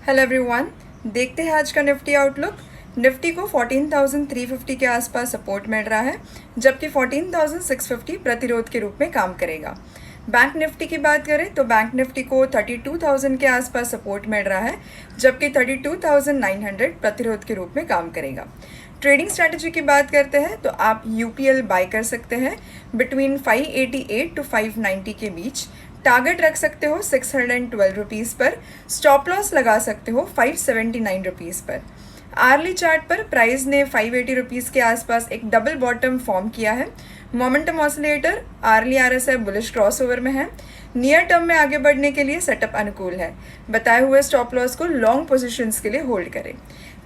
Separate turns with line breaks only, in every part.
Hello everyone, देखते हैं आज का निफ्टी आउटलुक। निफ्टी को 14,350 के आसपास सपोर्ट मिल रहा है, जबकि 14,650 प्रतिरोध के रूप में काम करेगा। बैंक निफ्टी की बात करें तो बैंक निफ्टी को 32,000 के आसपास सपोर्ट मिल रहा है, जबकि 32,900 प्रतिरोध के रूप में काम करेगा। ट्रेडिंग स्ट्रैटेजी की बात करते हैं तो आप यूपीएल बाय कर सकते हैं बिटवीन 588 टू 590 के बीच। टारगेट रख सकते हो 612 रुपीज़ पर। स्टॉप लॉस लगा सकते हो 579 रुपीज़ पर। आर्ली चार्ट पर प्राइस ने 580 रुपीज़ के आसपास एक डबल बॉटम फॉर्म किया है। Momentum oscillator early RSI bullish crossover में है। नियर टर्म में आगे बढ़ने के लिए सेटअप अनुकूल है। बताए हुए स्टॉप लॉस को लॉन्ग पोजीशंस के लिए होल्ड करें।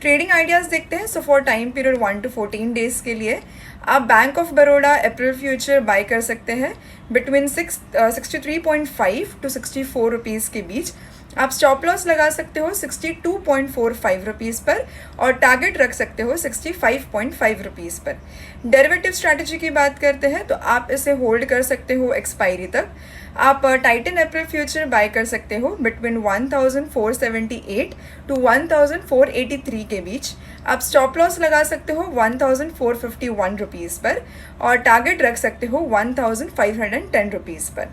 ट्रेडिंग आइडियाज़ देखते हैं। So for time period 1 to 14 days के लिए आप bank of Baroda April future buy कर सकते हैं बिटवीन 63.5 टू 64 रुपीज़ के बीच। आप स्टॉप लॉस लगा सकते हो 62.45 रुपीज़ पर और टारगेट रख सकते हो 65.5 रुपीज़ पर। डेरिवेटिव स्ट्रैटेजी की बात करते हैं तो आप इसे होल्ड कर सकते हो एक्सपायरी तक। आप टाइटन अप्रैल फ्यूचर बाय कर सकते हो बिटवीन 1,478 टू 1,483 के बीच। आप स्टॉप लॉस लगा सकते हो 1,451 रुपीज़ पर और टारगेट रख सकते हो 1,510 रुपीज़ पर।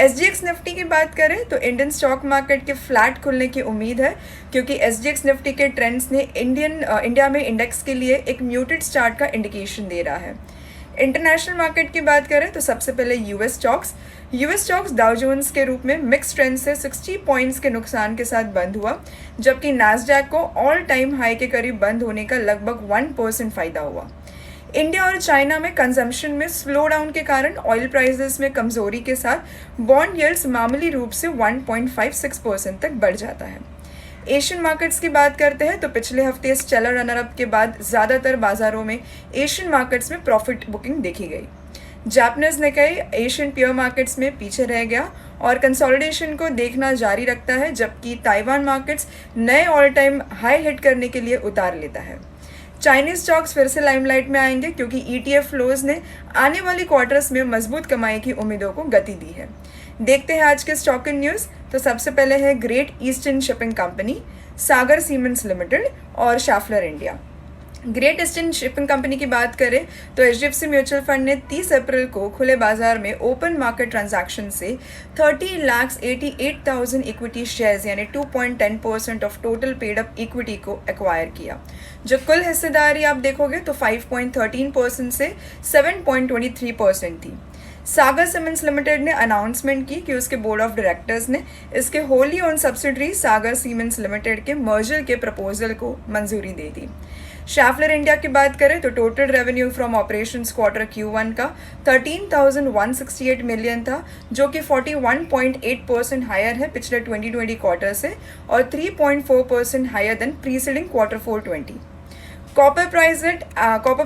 SGX निफ्टी की बात करें तो इंडियन स्टॉक मार्केट के फ्लैट खुलने की उम्मीद है, क्योंकि SGX निफ्टी के ट्रेंड्स ने इंडिया में इंडेक्स के लिए एक म्यूटेड स्टार्ट का इंडिकेशन दे रहा है। इंटरनेशनल मार्केट की बात करें तो सबसे पहले यूएस स्टॉक्स डाउ जोन्स के रूप में मिक्स ट्रेंड से 60 पॉइंट्स के नुकसान के साथ बंद हुआ, जबकि नास्डैक को ऑल टाइम हाई के करीब बंद होने का लगभग 1% फ़ायदा हुआ। इंडिया और चाइना में कंजम्पशन में स्लो डाउन के कारण ऑयल प्राइसेस में कमजोरी के साथ बॉन्ड यील्ड्स मामूली रूप से 1.56% तक बढ़ जाता है। एशियन मार्केट्स की बात करते हैं तो पिछले हफ्ते स्टेलर रनर अप के बाद ज़्यादातर बाजारों में एशियन मार्केट्स में प्रॉफिट बुकिंग देखी गई। जापानीज निकाई एशियन पियर मार्केट्स में पीछे रह गया और कंसोलिडेशन को देखना जारी रखता है, जबकि ताइवान मार्केट्स नए ऑल टाइम हाई हिट करने के लिए उतार लेता है। चाइनीज स्टॉक्स फिर से लाइमलाइट में आएंगे, क्योंकि ETF फ्लोज ने आने वाली क्वार्टर्स में मजबूत कमाई की उम्मीदों को गति दी है। देखते हैं आज के स्टॉक इन न्यूज़। तो सबसे पहले है great eastern shipping company, Sagar cements limited और Schaeffler India. Great eastern shipping company की बात करें तो HDFC म्यूचुअल फंड ने 30 अप्रैल को खुले बाजार में ओपन मार्केट ट्रांजैक्शन से 30,88,000 इक्विटी शेयर्स यानी 2.10% of total paid up equity को एक्वायर किया, जो कुल हिस्सेदारी आप देखोगे तो 5.13% से 7.23% थी। सागर सीमेंट्स लिमिटेड ने अनाउंसमेंट की कि उसके बोर्ड ऑफ डायरेक्टर्स ने इसके होली ओन सब्सिडरी सागर सीमेंट्स लिमिटेड के मर्जर के प्रपोजल को मंजूरी दे दी। शाफलर इंडिया की बात करें तो total revenue from operations quarter Q1 का 13,168 मिलियन था, जो कि 41.8% हायर है पिछले 2020 क्वार्टर से और 3.4% higher than preceding quarter 420। Copper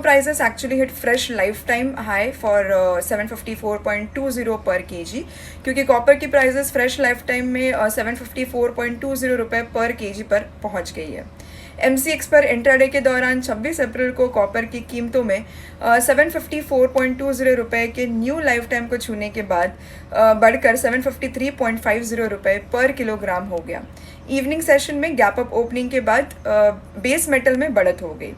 prices actually hit fresh lifetime high for 754.20 per kg, क्योंकि कॉपर की प्राइसेस फ्रेश लाइफ टाइम में 754.20 रुपये पर kg पर पहुंच गई है। MCX पर इंट्राडे के दौरान 26 अप्रैल को कॉपर की कीमतों में 754.20 रुपये के न्यू लाइफ टाइम को छूने के बाद बढ़कर 753.50 रुपये पर किलोग्राम हो गया। इवनिंग सेशन में गैप अप ओपनिंग के बाद बेस मेटल में बढ़त हो गई।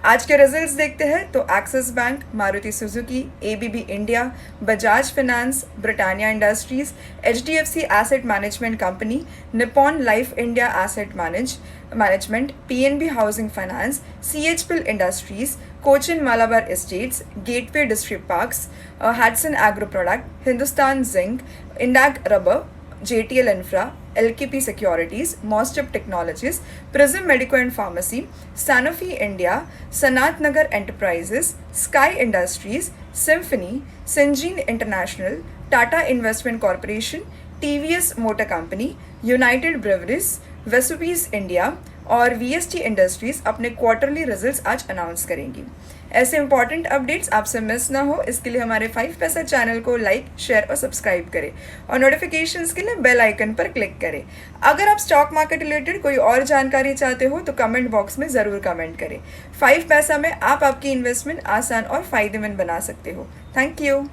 आज के रिजल्ट्स देखते हैं तो Axis bank, Maruti Suzuki, ABB India, Bajaj finance, Britannia industries, HDFC asset management company, Nippon life India asset management, PNB housing finance, CHPL industries, Cochin Malabar estates, gateway district parks, Hatsun agro product, Hindustan zinc, Indag rubber, JTL infra, LKP securities, मॉस्टअप technologies, prism medico and pharmacy, Sanofi India, Sanat Nagar enterprises, sky industries, symphony, Syngene international, Tata investment corporation, TVS motor company, United Breweries, वेसुपीज India और VST industries अपने quarterly results आज announce करेंगी। ऐसे important updates आपसे miss ना हो, इसके लिए हमारे 5 पैसा चैनल को लाइक, शेयर और सब्सक्राइब करें और नोटिफिकेशंस के लिए बेल आइकन पर क्लिक करें। अगर आप स्टॉक मार्केट रिलेटेड कोई और जानकारी चाहते हो तो कमेंट बॉक्स में ज़रूर कमेंट करें। 5 पैसा में आप आपकी इन्वेस्टमेंट आसान और फ़ायदेमंद बना सकते हो। Thank you.